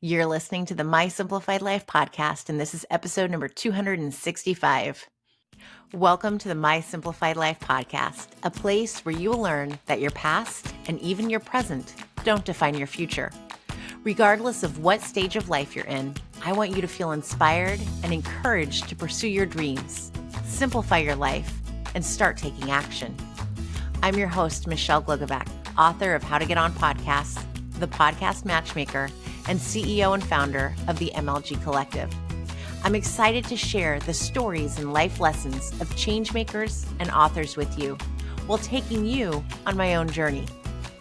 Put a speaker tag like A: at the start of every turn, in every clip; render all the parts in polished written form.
A: You're listening to the My Simplified Life podcast, and this is episode number 265. Welcome to the My Simplified Life podcast, a place where you will learn that your past and even your present don't define your future. Regardless of what stage of life you're in, I want you to feel inspired and encouraged to pursue your dreams, simplify your life, and start taking action. I'm your host, Michelle Glogovac, author of How to Get On Podcasts, the podcast matchmaker, and CEO and founder of the MLG Collective. I'm excited to share the stories and life lessons of changemakers and authors with you while taking you on my own journey.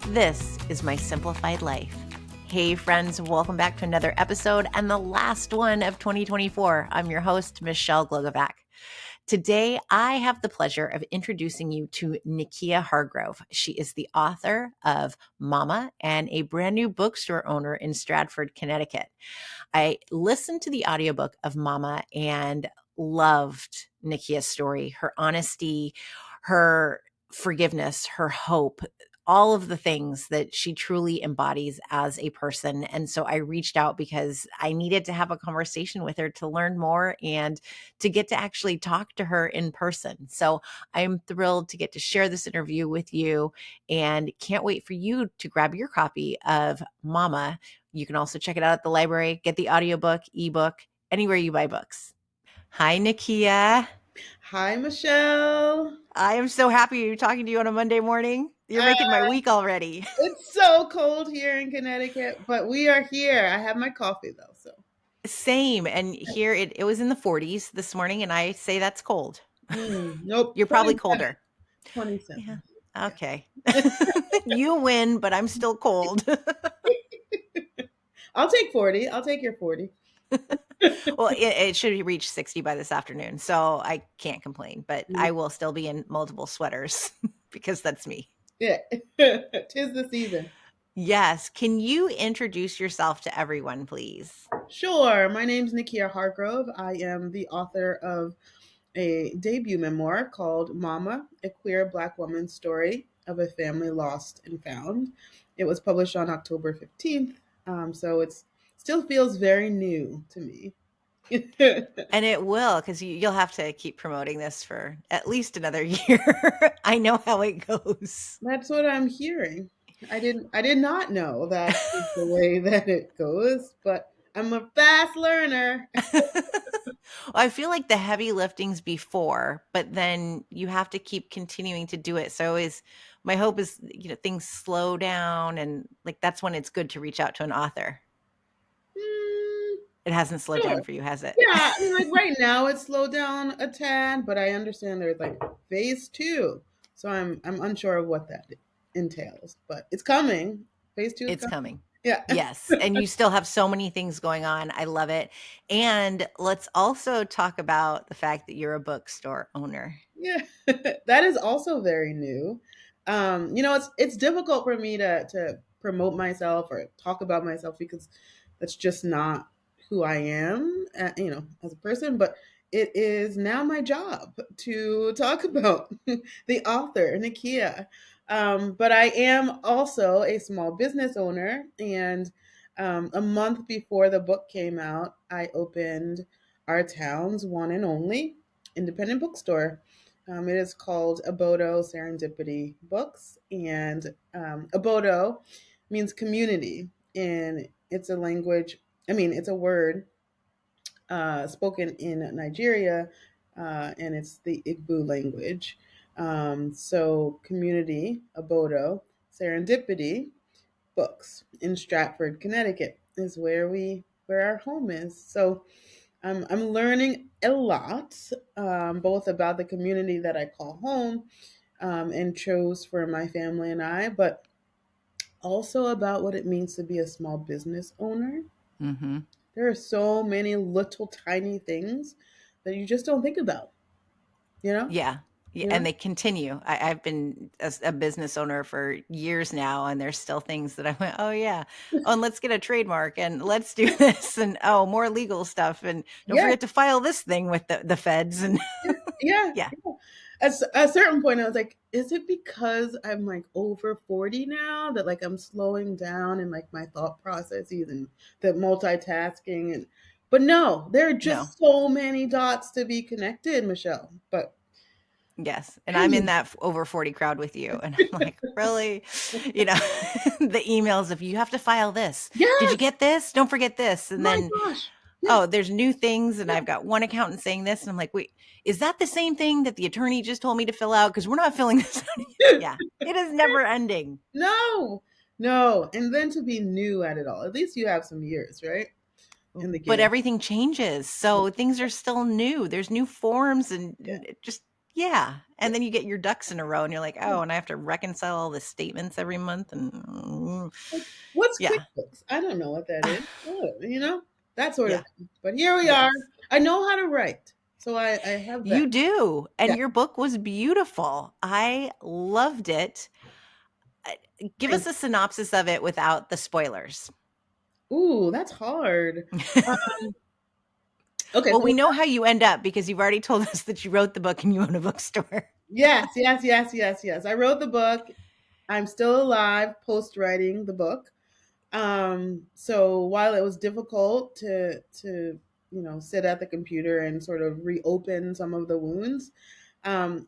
A: This is My Simplified Life. Hey friends, welcome back to another episode and the last one of 2024. I'm your host, Michelle Glogovac. Today, I have the pleasure of introducing you to Nikkya Hargrove. She is the author of Mama and a brand new bookstore owner in Stratford, Connecticut. I listened to the audiobook of Mama and loved Nikkya's story, her honesty, her forgiveness, her hope, all of the things that she truly embodies as a person. And so I reached out because I needed to have a conversation with her to learn more and to get to actually talk to her in person. So I'm thrilled to get to share this interview with you and can't wait for you to grab your copy of Mama. You can also check it out at the library, get the audiobook, ebook, anywhere you buy books. Hi, Nikkya.
B: Hi, Michelle.
A: I am so happy to be talking to you on a Monday morning. You're making my week already.
B: It's so cold here in Connecticut, but we are here. I have my coffee though, so.
A: Same. And here it was in the 40s this morning, and I say that's cold.
B: Nope.
A: You're probably colder.
B: 27.
A: Yeah. Okay. You win, but I'm still cold.
B: I'll take 40. I'll take your 40.
A: Well, it should reach 60 by this afternoon, so I can't complain, but I will still be in multiple sweaters because that's me.
B: Yeah. 'Tis the season.
A: Yes. Can you introduce yourself to everyone, please?
B: Sure. My name's Nikkya Hargrove. I am the author of a debut memoir called Mama, a queer Black woman's story of a family lost and found. It was published on October 15th, so it still feels very new to me.
A: And it will, because you'll have to keep promoting this for at least another year. I know how it goes.
B: That's what I'm hearing. I did not know that is the way that it goes, but I'm a fast learner.
A: I feel like the heavy lifting's before, but then you have to keep continuing to do it. So my hope is, things slow down, and like that's when it's good to reach out to an author. It hasn't slowed down for you, has it?
B: Yeah, I mean, like right now it's slowed down a tad, but I understand there's like phase 2. So I'm unsure of what that entails, but it's coming. Phase 2 is
A: It's coming.
B: Yeah.
A: Yes. And you still have so many things going on. I love it. And let's also talk about the fact that you're a bookstore owner.
B: Yeah. That is also very new. It's difficult for me to promote myself or talk about myself because that's just not who I am, as a person, but it is now my job to talk about the author, Nikkya. But I am also a small business owner, and a month before the book came out, I opened our town's one and only independent bookstore. It is called Obodo Seredipity Books, and Obodo means community, and it's a language. It's a word spoken in Nigeria, and it's the Igbo language. So community, Obodo, Serendipity Books in Stratford, Connecticut is where our home is. So I'm learning a lot, both about the community that I call home and chose for my family and I, but also about what it means to be a small business owner.
A: Mm-hmm.
B: There are so many little tiny things that you just don't think about,
A: Yeah. And they continue. I've been a business owner for years now, and there's still things that I went, oh yeah, and let's get a trademark, and let's do this, and more legal stuff, and don't forget to file this thing with the feds. And
B: Yeah.
A: Yeah.
B: At a certain point, I was like, is it because I'm like over 40 now that like I'm slowing down in like my thought processes and the multitasking and but no, there are
A: No.
B: just so many dots to be connected, Michelle. But
A: Yes. And I'm in
B: hey,
A: that over 40 crowd with you. And I'm like, really? You know, the emails of you have to file this. Did you
B: yes,
A: get this? Don't forget this. And
B: my
A: then,
B: gosh. Yeah,
A: oh, there's new things. And
B: yeah,
A: I've got one accountant saying this. And I'm like, wait, is that the same thing that the attorney just told me to fill out? Because we're not filling this out. Yeah. It is never ending.
B: no, no. And then to be new at it all. At least you have some years, right? In the
A: But
B: game.
A: everything changes. So things are still new. There's new forms and it just, yeah.
B: Yeah.
A: And then you get your ducks in a row and you're like, oh, and I have to reconcile all the statements every month. And
B: Like, what's
A: yeah.
B: QuickBooks? I don't know what that is. Oh, that sort of
A: Yeah.
B: thing. But here we are.
A: Yes.
B: I know how to write. So I have that.
A: You do. And
B: Yeah.
A: your book was beautiful. I loved it. Give us
B: Thank
A: a synopsis of it without the spoilers.
B: Ooh, that's hard. Um, okay,
A: Well,
B: so
A: we know how you end up because you've already told us that you wrote the book and you own a bookstore.
B: yes, yes, yes, yes, yes. I wrote the book. I'm still alive post writing the book. So while it was difficult to sit at the computer and sort of reopen some of the wounds,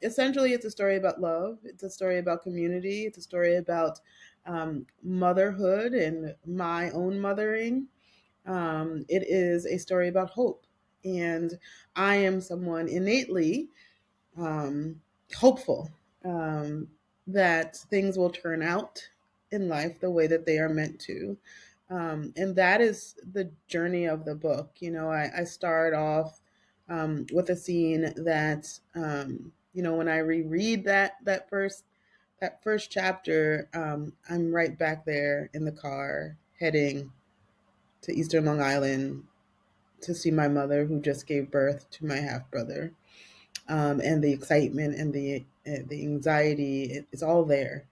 B: essentially it's a story about love. It's a story about community. It's a story about motherhood and my own mothering. It is a story about hope, and I am someone innately um, hopeful um, that things will turn out in life the way that they are meant to. And that is the journey of the book. I start off with a scene that, when I reread that first chapter, I'm right back there in the car heading to Eastern Long Island to see my mother who just gave birth to my half brother, and the excitement and the anxiety. It's all there,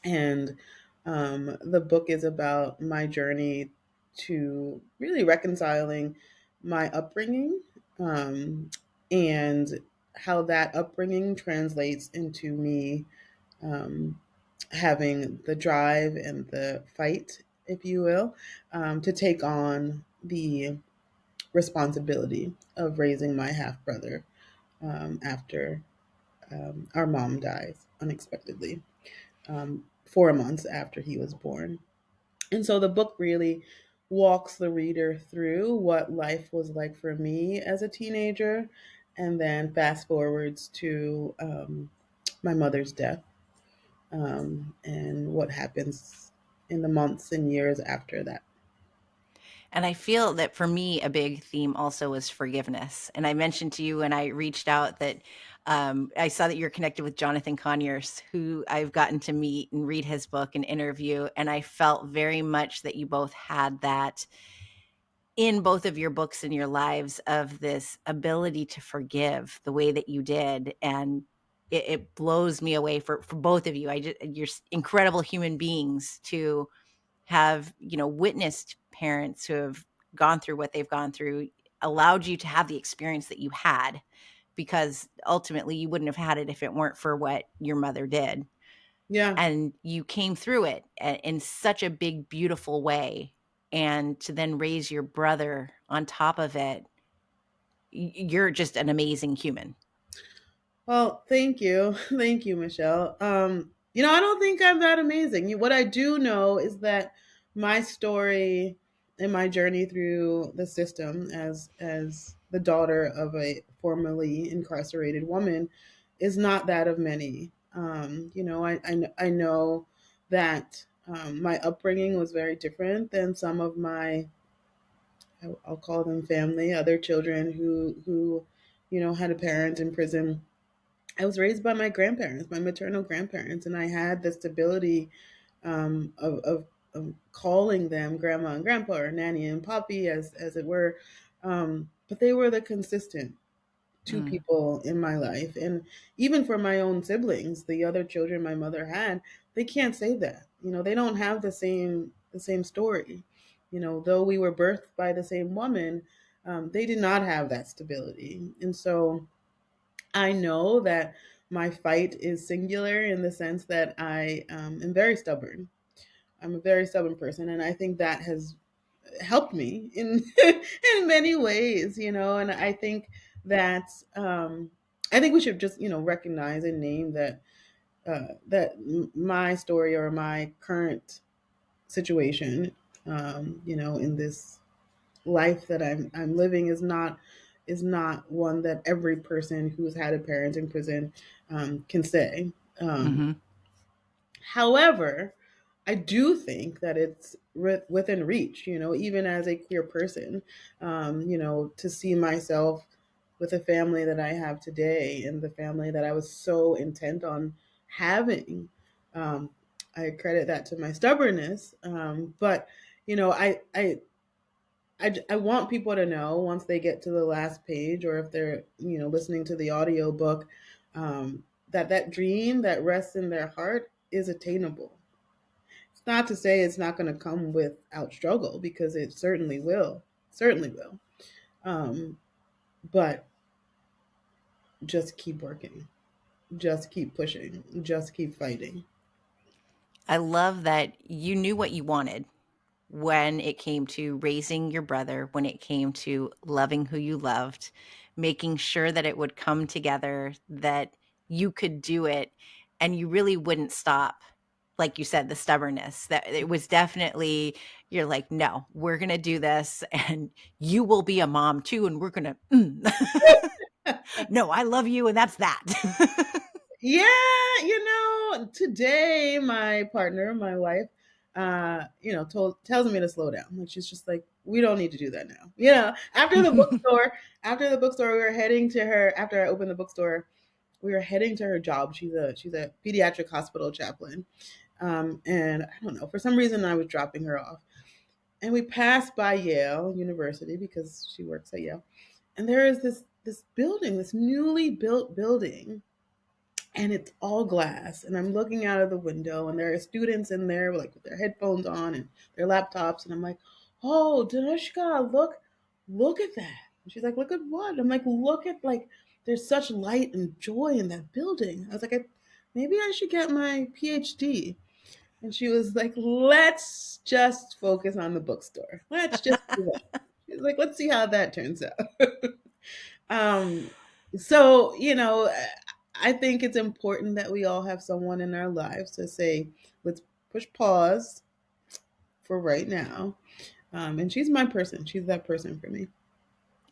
B: and the book is about my journey to really reconciling my upbringing, and how that upbringing translates into me um, having the drive and the fight, if you will, to take on the responsibility of raising my half brother after our mom dies unexpectedly, 4 months after he was born. And so the book really walks the reader through what life was like for me as a teenager, and then fast forwards to my mother's death, and what happens in the months and years after that.
A: And I feel that for me, a big theme also was forgiveness. And I mentioned to you when I reached out that I saw that you're connected with Jonathan Conyers, who I've gotten to meet and read his book and interview. And I felt very much that you both had that in both of your books and your lives of this ability to forgive the way that you did. And it blows me away for both of you. You're incredible human beings to have, witnessed parents who have gone through what they've gone through, allowed you to have the experience that you had, because ultimately you wouldn't have had it if it weren't for what your mother did.
B: Yeah.
A: And you came through it in such a big, beautiful way. And to then raise your brother on top of it, you're just an amazing human.
B: Well, thank you. Thank you, Michelle. I don't think I'm that amazing. What I do know is that my story and my journey through the system as the daughter of a formerly incarcerated woman is not that of many. I know that my upbringing was very different than some of my, I'll call them family, other children who had a parent in prison. I was raised by my grandparents, my maternal grandparents, and I had the stability of calling them grandma and grandpa, or nanny and poppy, as it were. But they were the consistent two
A: Mm.
B: people in my life, and even for my own siblings, the other children my mother had, they can't say that. They don't have the same story. Though we were birthed by the same woman, they did not have that stability, and so I know that my fight is singular in the sense that I am very stubborn. I'm a very stubborn person, and I think that has helped me in in many ways, and I think that I think we should just recognize and name that my story or my current situation, in this life that I'm living is not one that every person who's had a parent in prison can say. Um,
A: Mm-hmm.
B: However, I do think that it's within reach, even as a queer person, to see myself with the family that I have today and the family that I was so intent on having. Um, I credit that to my stubbornness. But, I want people to know once they get to the last page or if they're, listening to the audio book, that dream that rests in their heart is attainable. It's not to say it's not going to come without struggle because it certainly will. Um, but just keep working, just keep pushing, just keep fighting.
A: I love that you knew what you wanted when it came to raising your brother, when it came to loving who you loved, making sure that it would come together, that you could do it, and you really wouldn't stop. Like you said, the stubbornness, that it was definitely, you're like, no, we're going to do this, and you will be a mom too, and we're going to, no, I love you, and that's that.
B: Yeah, today my partner, my wife, tells me to slow down. Like she's just like, we don't need to do that now. After the bookstore, we were heading to her. After I opened the bookstore, we were heading to her job. She's a pediatric hospital chaplain, and I don't know, for some reason I was dropping her off, and we passed by Yale University because she works at Yale, and there is this building, this newly built building, and it's all glass, and I'm looking out of the window and there are students in there like with their headphones on and their laptops, and I'm like, oh, Danushka, look at that. And she's like, look at what? I'm like, look at, like, there's such light and joy in that building. I was like, maybe I should get my PhD. And she was like, let's just focus on the bookstore, let's just do that. She's like, let's see how that turns out. Um, so, I think it's important that we all have someone in our lives to say, let's push pause for right now. And she's my person. She's that person for me.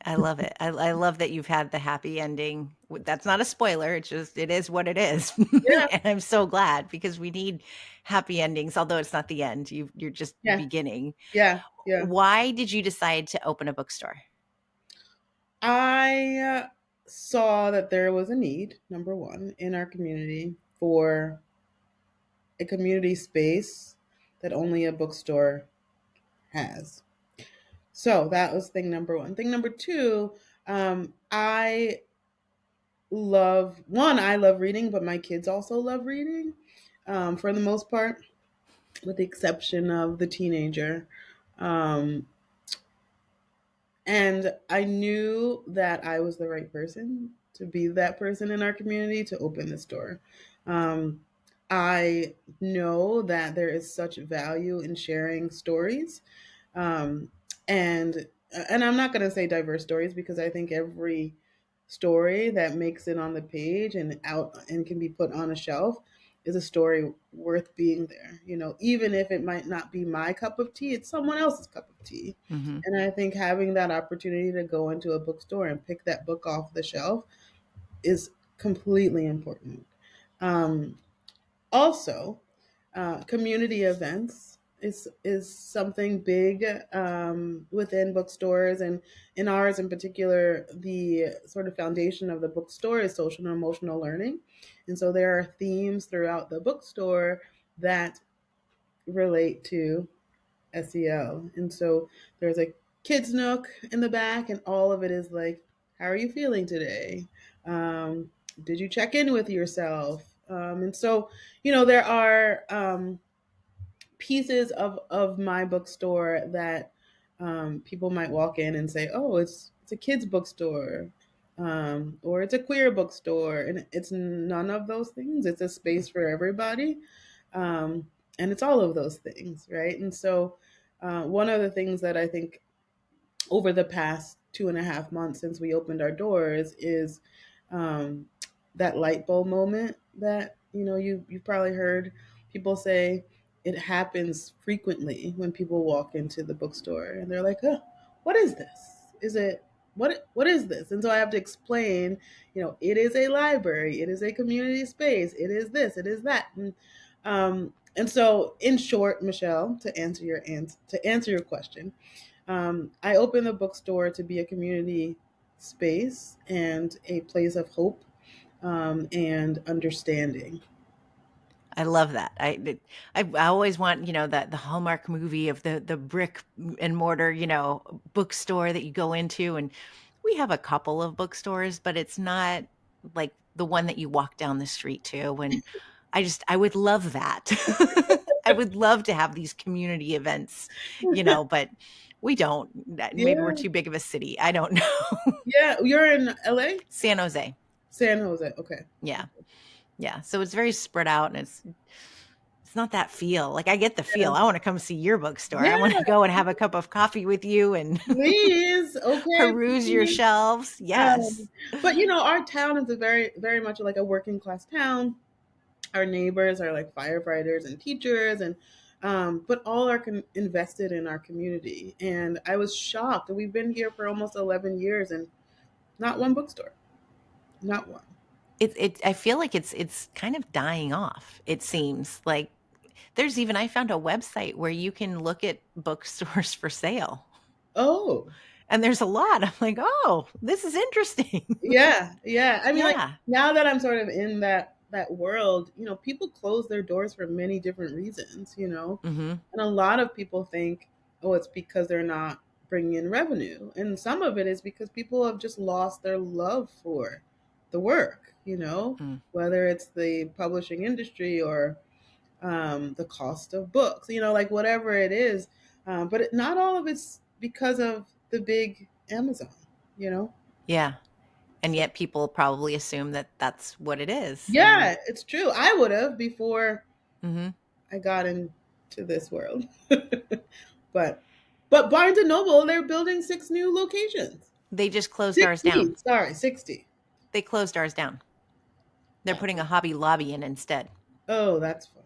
A: I love it. I love that you've had the happy ending. That's not a spoiler. It's just, it is what it is.
B: Yeah,
A: And I'm so glad because we need happy endings, although it's not the end. You're just
B: yeah,
A: beginning.
B: yeah, yeah.
A: Why did you decide to open a bookstore?
B: I saw that there was a need, number one, in our community for a community space that only a bookstore has. So that was thing number one. Thing number two, I love reading, but my kids also love reading, for the most part, with the exception of the teenager. Um, and I knew that I was the right person to be that person in our community to open the store. Um, I know that there is such value in sharing stories, um, and and I'm not going to say diverse stories because I think every story that makes it on the page and out and can be put on a shelf is a story worth being there. Even if it might not be my cup of tea, it's someone else's cup of tea.
A: Hmm.
B: And I think having that opportunity to go into a bookstore and pick that book off the shelf is completely important. Um, Also, community events is something big, within bookstores, and in ours in particular, the sort of foundation of the bookstore is social and emotional learning, and so there are themes throughout the bookstore that relate to SEL. And so there's a kids nook in the back, and all of it is like, how are you feeling today? Did you check in with yourself? And so, there are pieces of my bookstore that people might walk in and say, oh, it's a kids bookstore. or it's a queer bookstore, and it's none of those things. It's a space for everybody, and it's all of those things, right? And so, one of the things that I think over the past 2.5 months since we opened our doors is um, that light bulb moment that you've probably heard people say. It happens frequently when people walk into the bookstore and they're like, "Oh, what is this? Is it what is this?" And so I have to explain, it is a library, it is a community space, it is this, it is that, and so in short, Michelle, to answer your question, I opened the bookstore to be a community space and a place of hope, and understanding.
A: I love that. I always want, that the Hallmark movie of the brick and mortar, bookstore that you go into, and we have a couple of bookstores, but it's not like the one that you walk down the street to. And I would love that. I would love to have these community events, but we don't. Maybe we're
B: Yeah,
A: too big of a city. I don't know.
B: yeah. You're in LA,
A: San Jose.
B: San Jose. Okay.
A: Yeah. Yeah. So it's very spread out, and it's not that feel. Like, I get the
B: Yeah,
A: feel. I wanna come see your bookstore. I wanna
B: yeah.
A: go and have a cup of coffee with you and
B: Please, okay,
A: peruse your
B: please.
A: shelves. Yes.
B: But our town is a very, very much like a working class town. Our neighbors are like firefighters and teachers, and but all are invested in our community. And I was shocked. We've been here for almost 11 years, and not one bookstore, not one.
A: I feel like it's kind of dying off, it seems. Like, I found a website where you can look at bookstores for sale,
B: Oh,
A: and there's a lot. I'm like, "Oh, this is interesting."
B: yeah, yeah. I mean, like,
A: Yeah.
B: now that I'm sort of in that world, people close their doors for many different reasons,
A: Mhm.
B: and a lot of people think, oh, it's because they're not bringing in revenue, and some of it is because people have just lost their love for the work,
A: Mm.
B: whether it's the publishing industry or the cost of books, like whatever it is. But not all of it's because of the big Amazon, you know.
A: Yeah. And
B: So
A: yet people probably assume that that's what it is, and
B: yeah, it's true. I would have before
A: mhm.
B: I got into this world, but Barnes and Noble, they're building 6 new locations.
A: They just closed ours
B: 60,
A: down.
B: sorry, 60.
A: They closed ours down. They're
B: Oh,
A: putting a Hobby Lobby in instead.
B: oh, that's fun.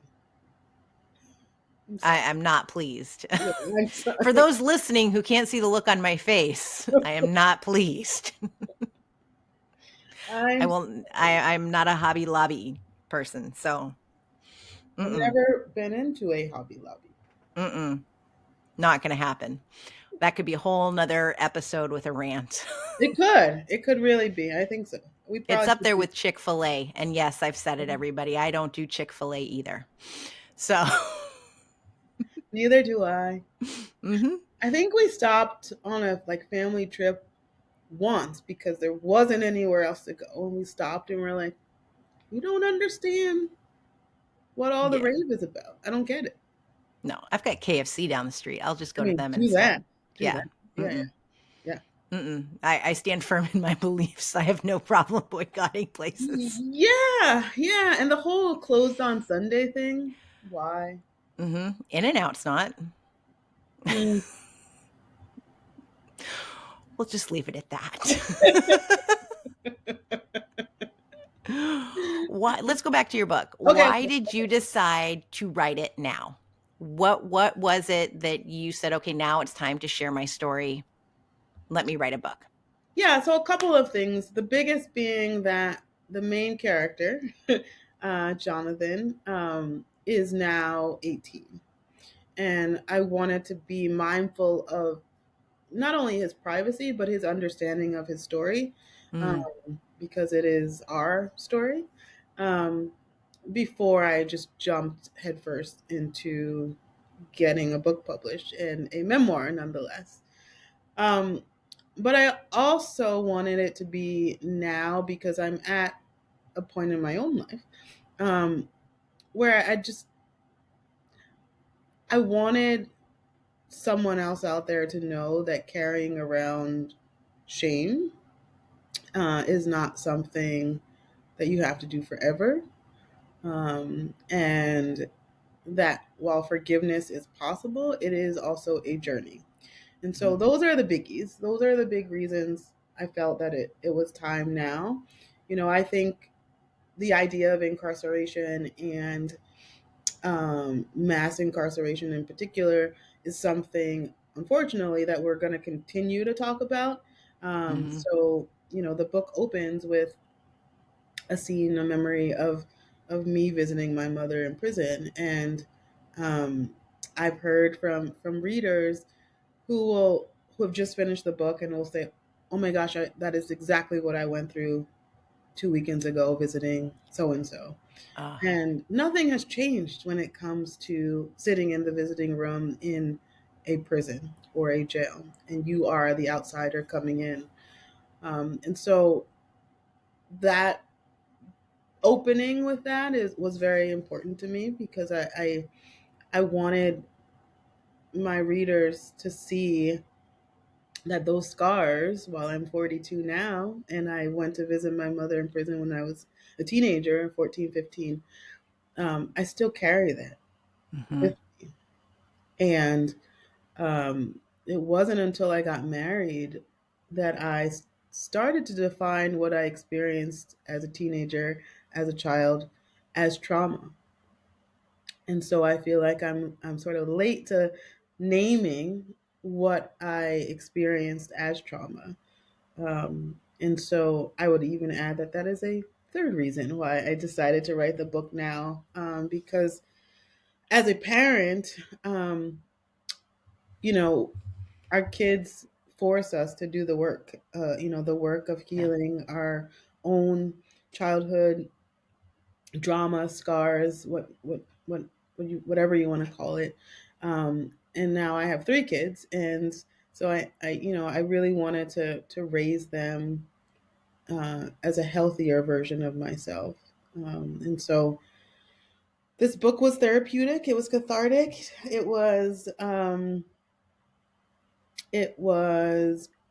B: I'm
A: I
B: sorry.
A: am not pleased.
B: Yeah, I'm
A: For
B: sorry.
A: those listening who can't see the look on my face, I am not pleased.
B: I'm
A: I'm not a Hobby Lobby person, so
B: I've
A: mm-mm,
B: never been into a Hobby Lobby.
A: mm-mm, not gonna happen. That could be a whole nother episode with a rant.
B: It could really be. I think so. We
A: It's
B: probably
A: up
B: should
A: there
B: do.
A: with Chick-fil-A, and yes, I've said it, everybody. I don't do Chick-fil-A either. So,
B: Neither do I.
A: mhm.
B: I think we stopped on a like family trip once because there wasn't anywhere else to go, and we stopped and we're like, we don't understand what all the
A: Yeah.
B: rave is about. I don't get it.
A: No, I've got KFC down the street. I'll just
B: I
A: go to
B: mean,
A: them
B: do that.
A: instead.
B: Do
A: Yeah.
B: that. Yeah,
A: Mm-mm.
B: yeah,
A: Mm-mm. I stand firm in my beliefs. I have no problem boycotting places.
B: yeah, yeah. And the whole closed on Sunday thing. Why?
A: In and out's not.
B: Mm.
A: We'll just leave it at that. Why, let's go back to your book.
B: Okay.
A: Why did you decide to write it now? What was it that you said, okay, now it's time to share my story. Let me write a book.
B: Yeah, so a couple of things. The biggest being that the main character, Jonathan, is now 18. And I wanted to be mindful of not only his privacy, but his understanding of his story, um,
A: Mm,
B: because it is our story, um, before I just jumped headfirst into getting a book published and a memoir nonetheless. Um, but I also wanted it to be now because I'm at a point in my own life, um, where I wanted someone else out there to know that carrying around shame is not something that you have to do forever. And that while forgiveness is possible, it is also a journey. And so
A: Mhm.
B: those are the biggies. Those are the big reasons I felt that it was time now. I think the idea of incarceration and mass incarceration in particular is something, unfortunately, that we're going to continue to talk about.
A: Mhm.
B: So the book opens with a scene, a memory of me visiting my mother in prison, and um, I've heard from readers who have just finished the book and will say, "Oh my gosh, that is exactly what I went through 2 weekends ago visiting so and so."
A: Oh,
B: And nothing has changed when it comes to sitting in the visiting room in a prison or a jail, and you are the outsider coming in. And so that opening with that is was very important to me because I wanted my readers to see that those scars, while I'm 42 now, and I went to visit my mother in prison when I was a teenager, 14, 15, I still carry that
A: mhm.
B: with me. And it wasn't until I got married that started to define what I experienced as a teenager, as a child, as trauma. And so I feel like I'm sort of late to naming what I experienced as trauma. And so I would even add that that is a third reason why I decided to write the book now, because as a parent, you know, our kids force us to do the work, the work of
A: Yeah.
B: healing our own childhood drama, scars, whatever you want to call it. And now I have three kids, and so I really wanted to raise them as a healthier version of myself. And so this book was therapeutic. It was cathartic. It was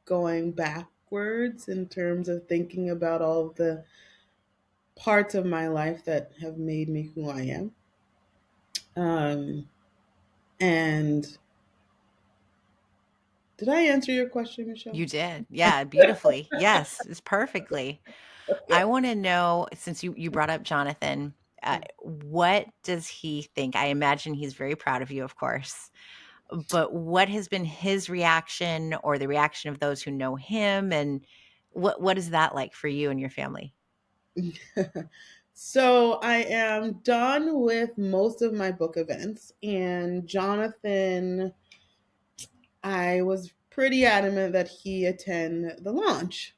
B: going backwards in terms of thinking about all of the parts of my life that have made me who I am. Um, and did I answer your question, Michelle?
A: You did. Yeah, beautifully. Yes, it's perfectly. I
B: Okay.
A: want to know, since you brought up Jonathan, what does he think? I imagine he's very proud of you, of course. But what has been his reaction or the reaction of those who know him, and what is that like for you and your family?
B: So I am done with most of my book events, and Jonathan, I was pretty adamant that he attend the launch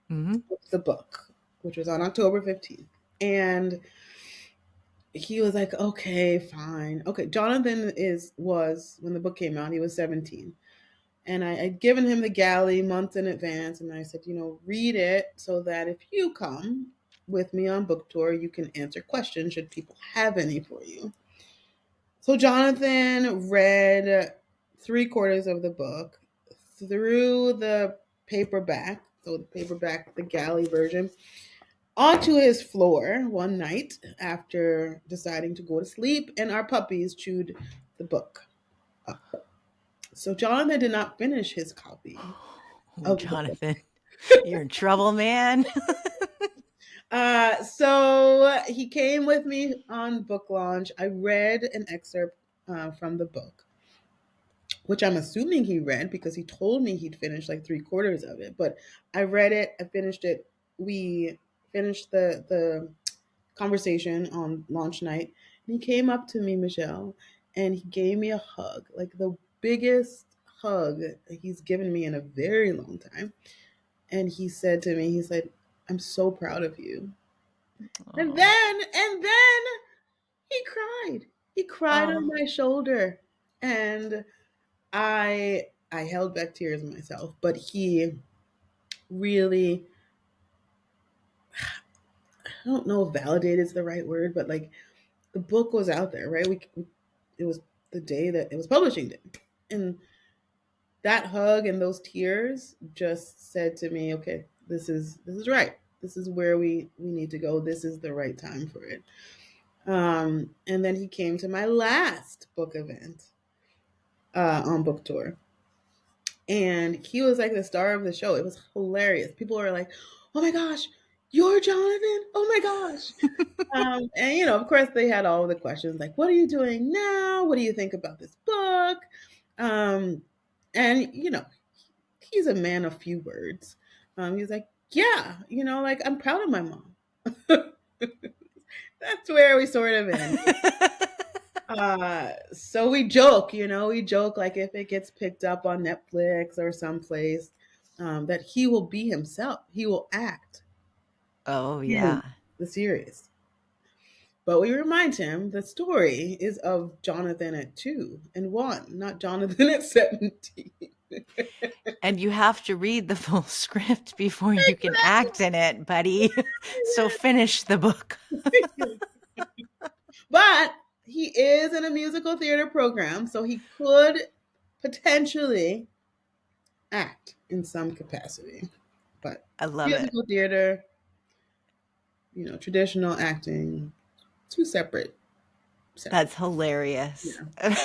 A: Mhm.
B: of the book, which was on October 15th. And he was like, okay, fine. Okay, Jonathan was when the book came out, he was 17. And I'd given him the galley months in advance, and I said, read it so that if you come with me on book tour, you can answer questions should people have any for you. So Jonathan read three-quarters of the book through the paperback, so the galley version, onto his floor one night after deciding to go to sleep, and our puppies chewed the book up. So Jonathan did not finish his copy
A: Oh,
B: of the book.
A: Jonathan, you're in trouble, man.
B: So he came with me on book launch. I read an excerpt from the book, which I'm assuming he read because he told me he'd finished like three-quarters of it. But I read it, I finished it. We finished the conversation on launch night, and he came up to me, Michelle, and he gave me a hug, like the biggest hug he's given me in a very long time. And he said to me, he said, "I'm so proud of you." And
A: Oh,
B: then he cried. He cried on
A: oh,
B: my shoulder, and I held back tears myself, but he really, I don't know if validated is the right word, but like the book was out there, right? It was the day that it was publishing day. And that hug and those tears just said to me, okay, this is right. This is where we need to go. This is the right time for it. And then he came to my last book event on book tour, and he was like the star of the show. It was hilarious. People were like, "Oh my gosh, you're Jonathan! Oh my gosh!" And of course, they had all the questions like, "What are you doing now? What do you think about this book?" Um, and he's a man of few words. He was like, "Yeah, like I'm proud of my mom." That's where we sort of end. So we joke like if it gets picked up on Netflix or someplace, that he will be himself. He will act
A: Oh,
B: in
A: yeah.
B: the series. But we remind him the story is of Jonathan at 2 and 1, not Jonathan at 17.
A: And you have to read the full script before you can act in it, buddy. So finish the book.
B: But he is in a musical theater program, so he could potentially act in some capacity. But
A: I love it.
B: musical theater, traditional acting, two separate.
A: That's hilarious.
B: Yeah.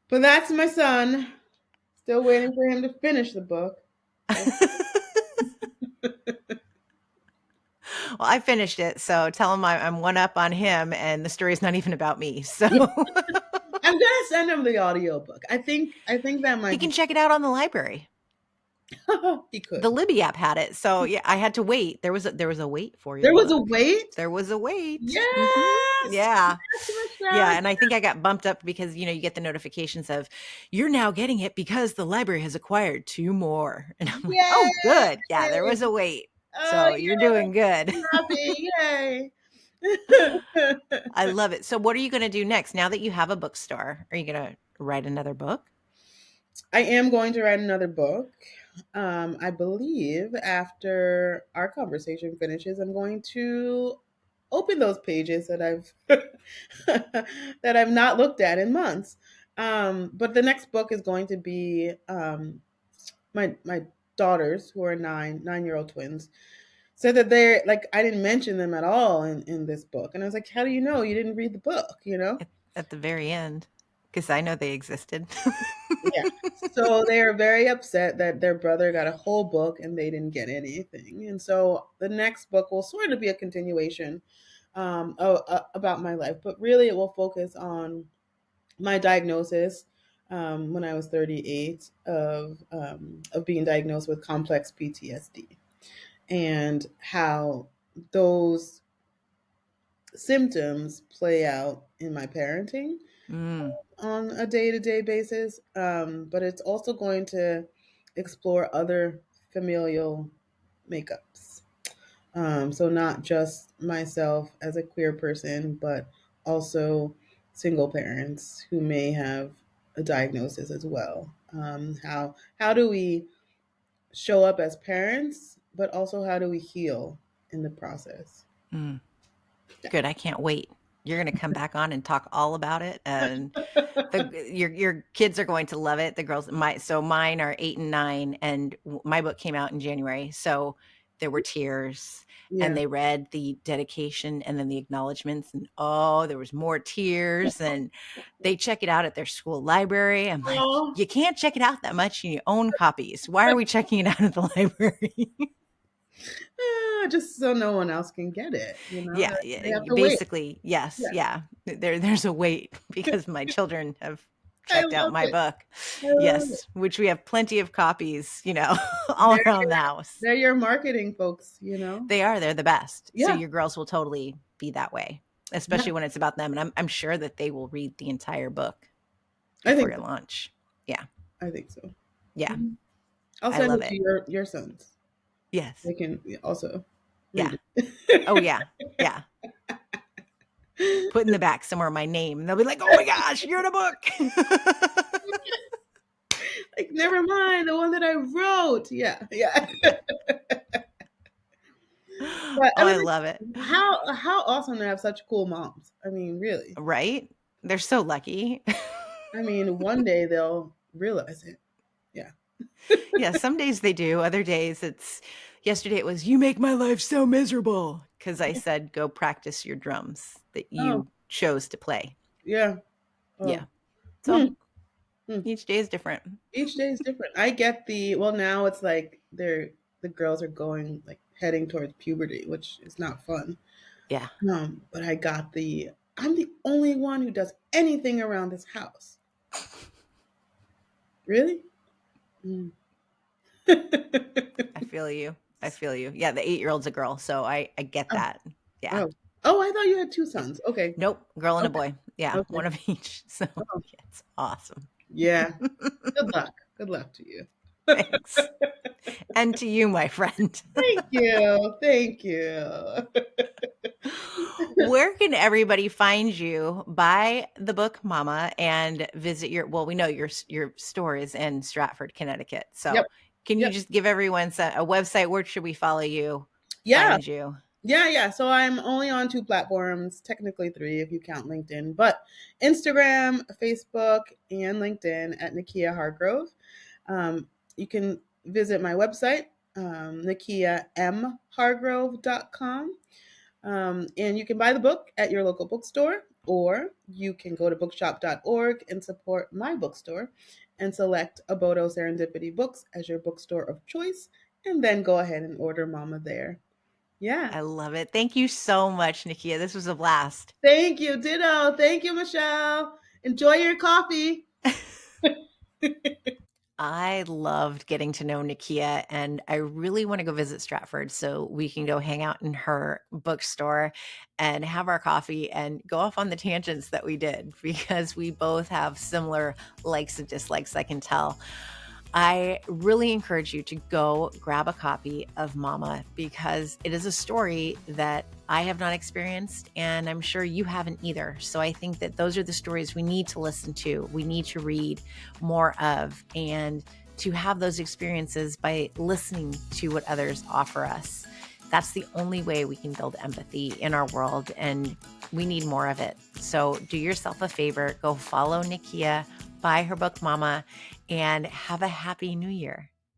B: But that's my son. Still waiting for him to finish the book.
A: Well, I finished it, so tell him I'm one up on him, and the story's not even about me. So
B: Yeah. I'm gonna send him the audiobook. I think that
A: he
B: might
A: can
B: be.
A: check it out on the library.
B: He could.
A: The Libby app had it, so yeah, I had to wait. There was a wait for your
B: There was a
A: book.
B: wait.
A: There was a wait.
B: Yes.
A: Yeah.
B: Yes,
A: Yeah,
B: Michelle.
A: and I think I got bumped up because, you get the notifications of, "You're now getting it because the library has acquired 2 more." And I'm like, "Oh, good. Yeah, there
B: Yay!
A: was a wait.
B: Oh
A: So you're doing good."
B: yeah, happy! Yay!
A: I love it. So what are you gonna do next now that you have a bookstore? Are you gonna write another book?
B: I am going to write another book. I believe after our conversation finishes, I'm going to open those pages that I've that I've not looked at in months. But the next book is going to be my daughters, who are 9-year-old twins, said that they're like I didn't mention them at all in this book, and I was like, "How do you know? You didn't read the book, you know?"
A: At the very end, because I know they existed.
B: Yeah. So they are very upset that their brother got a whole book and they didn't get anything. And so the next book will sort of be a continuation about my life, but really it will focus on my diagnosis when I was 38 of being diagnosed with complex PTSD, and how those symptoms play out in my parenting
A: Mm,
B: on a day-to-day basis, but it's also going to explore other familial makeups. So not just myself as a queer person, but also single parents who may have a diagnosis as well. How do we show up as parents, but also how do we heal in the process?
A: mm. Good, I can't wait. You're gonna come back on and talk all about it, and your kids are going to love it. The girls, mine are 8 and 9, and my book came out in January, so there were tears, and
B: Yeah.
A: they read the dedication and then the acknowledgments, and oh, there was more tears, and they check it out at their school library. I'm like,
B: Oh,
A: you can't check it out that much in your own copies. Why are we checking it out at the library?
B: just so no one else can get it.
A: Yeah,
B: They have to wait.
A: basically, yes,
B: Yeah,
A: yeah. There's a wait because my children have
B: I
A: checked out
B: love
A: my
B: it.
A: book.
B: I love it.
A: Yes, which we have plenty of copies, all
B: They're
A: around the house.
B: they're your marketing folks.
A: They're the best. So
B: Yeah,
A: your girls will totally be that way,
B: yeah.
A: especially when it's about them. And I'm sure that they will read the entire book
B: I
A: before
B: think
A: your
B: so.
A: launch. Yeah,
B: I think so.
A: yeah.
B: Mhm. I'll
A: I
B: send
A: love
B: it to
A: it.
B: your sons.
A: Yes.
B: They can also
A: Yeah.
B: read
A: Oh
B: it.
A: yeah. Yeah. Put in the back somewhere my name. And they'll be like, oh my gosh, you're in a book.
B: Like, never mind the one that I wrote. Yeah, yeah.
A: Oh,
B: But I
A: I
B: was
A: love it.
B: like, how awesome to have such cool moms. I mean, really.
A: Right? They're so lucky.
B: I mean, one day they'll realize it. Yeah.
A: Yeah, some days they do. Other days it's Yesterday it was, you make my life so miserable. Because I said, go practice your drums that
B: Oh,
A: you chose to play.
B: yeah.
A: Yeah.
B: Oh.
A: So
B: Hmm.
A: each day is different.
B: Each day is different. I get well, now it's like the girls are going like heading towards puberty, which is not fun.
A: Yeah.
B: But I'm the only one who does anything around this house. Really? Mm.
A: I feel you. I feel you. Yeah. The 8-year-old's a girl. So I get
B: Oh,
A: that. Yeah.
B: oh, oh! I thought you had two sons. Okay,
A: Nope. Girl and a
B: okay,
A: boy. Yeah.
B: okay.
A: One of each. So
B: Oh,
A: yeah, it's awesome.
B: yeah. Good luck. Good luck to you.
A: Thanks. And to you, my friend.
B: Thank you. Thank you.
A: Where can everybody find you? Buy the book Mama and visit well, we know your store is in Stratford, Connecticut.
B: Yep.
A: So can you
B: Yep.
A: just give everyone a website? Where should we follow you,
B: Yeah.
A: find you?
B: Yeah. Yeah. So I'm only on two platforms, technically three if you count LinkedIn, but Instagram, Facebook, and LinkedIn at Nikkya Hargrove. You can visit my website, nikkiyamhargrove.com. And you can buy the book at your local bookstore, or you can go to bookshop.org and support my bookstore and select Obodo Serendipity Books as your bookstore of choice, and then go ahead and order Mama there. Yeah.
A: I love it. Thank you so much, Nikkya. This was a blast.
B: Thank you. Ditto. Thank you, Michelle. Enjoy your coffee.
A: I loved getting to know Nikkya, and I really want to go visit Stratford so we can go hang out in her bookstore and have our coffee and go off on the tangents that we did because we both have similar likes and dislikes, I can tell. I really encourage you to go grab a copy of Mama because it is a story that I have not experienced and I'm sure you haven't either. So I think that those are the stories we need to listen to, we need to read more of, and to have those experiences by listening to what others offer us. That's the only way we can build empathy in our world, and we need more of it. So do yourself a favor, go follow Nikkya, buy her book Mama, and have a happy new year.